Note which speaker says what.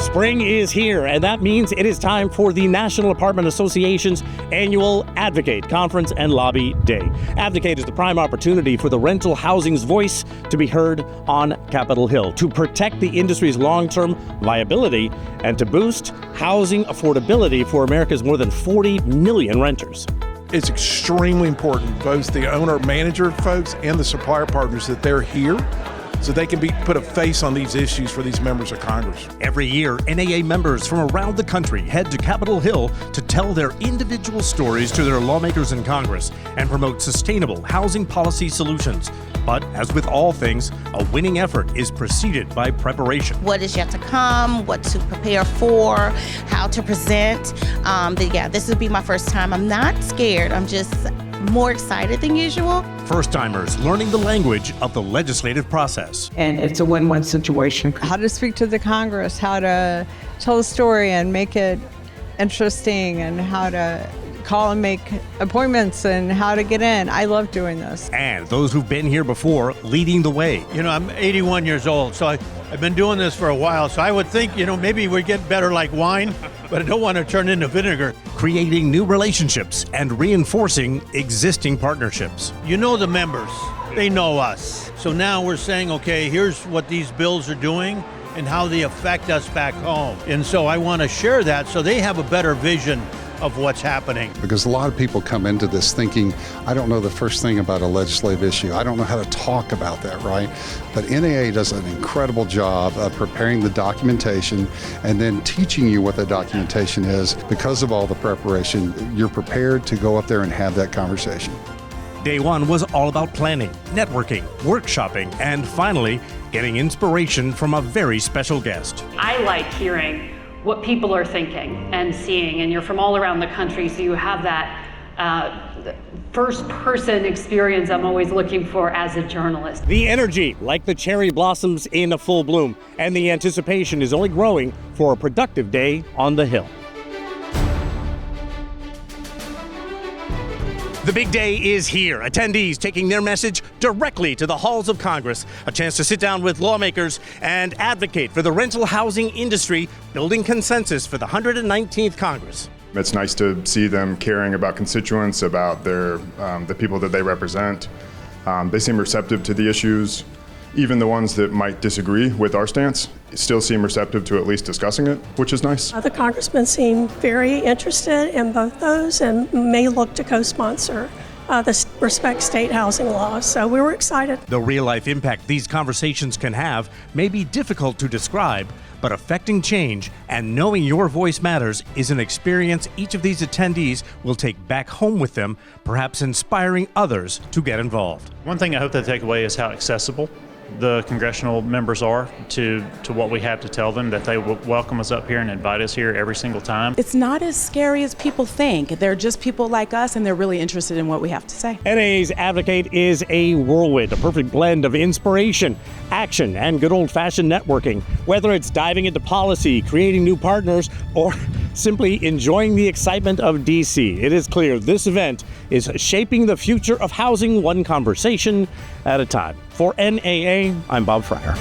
Speaker 1: Spring is here, and that means it is time for the National Apartment Association's annual Advocate Conference and Lobby Day. Advocate is the prime opportunity for the rental housing's voice to be heard on Capitol Hill, to protect the industry's long-term viability and to boost housing affordability for America's more than 40 million renters.
Speaker 2: It's extremely important, both the owner-manager folks and the supplier partners, that they're here so they can put a face on these issues for these members of Congress.
Speaker 1: Every year, NAA members from around the country head to Capitol Hill to tell their individual stories to their lawmakers in Congress and promote sustainable housing policy solutions. But as with all things, a winning effort is preceded by preparation.
Speaker 3: What is yet to come, what to prepare for, how to present. This would be my first time. I'm not scared. I'm just more excited than usual.
Speaker 1: First-timers learning the language of the legislative process.
Speaker 4: And it's a win-win situation.
Speaker 5: How to speak to the Congress, how to tell the story and make it interesting, and how to call and make appointments and how to get in. I love doing this.
Speaker 1: And those who've been here before leading the way.
Speaker 6: You know, I'm 81 years old, so I've been doing this for a while, so I would think, maybe we get better like wine, but I don't want to turn into vinegar.
Speaker 1: Creating new relationships and reinforcing existing partnerships.
Speaker 6: You know the members, they know us. So now we're saying, okay, here's what these bills are doing and how they affect us back home. And so I want to share that so they have a better vision of what's happening.
Speaker 7: Because a lot of people come into this thinking, I don't know the first thing about a legislative issue. I don't know how to talk about that, right? But NAA does an incredible job of preparing the documentation and then teaching you what the documentation is. Because of all the preparation, you're prepared to go up there and have that conversation.
Speaker 1: Day one was all about planning, networking, workshopping, and finally, getting inspiration from a very special guest.
Speaker 8: I like hearing what people are thinking and seeing, and you're from all around the country, so you have that first-person experience I'm always looking for as a journalist.
Speaker 1: The energy, like the cherry blossoms in a full bloom, and the anticipation is only growing for a productive day on the Hill. The big day is here. Attendees taking their message directly to the halls of Congress. A chance to sit down with lawmakers and advocate for the rental housing industry, building consensus for the 119th Congress.
Speaker 9: It's nice to see them caring about constituents, about the people that they represent. They seem receptive to the issues. Even the ones that might disagree with our stance still seem receptive to at least discussing it, which is nice.
Speaker 10: The congressmen seem very interested in both those and may look to co-sponsor the Respect State Housing Law, so we were excited.
Speaker 1: The real-life impact these conversations can have may be difficult to describe, but affecting change and knowing your voice matters is an experience each of these attendees will take back home with them, perhaps inspiring others to get involved.
Speaker 11: One thing I hope they take away is how accessible the congressional members are to what we have to tell them, that they will welcome us up here and invite us here every single time.
Speaker 12: It's not as scary as people think. They're just people like us, and they're really interested in what we have to say.
Speaker 1: NAA's Advocate is a whirlwind, a perfect blend of inspiration, action, and good old-fashioned networking. Whether it's diving into policy, creating new partners, or simply enjoying the excitement of DC, it is clear this event is shaping the future of housing one conversation at a time. For NAA, I'm Bob Fryer.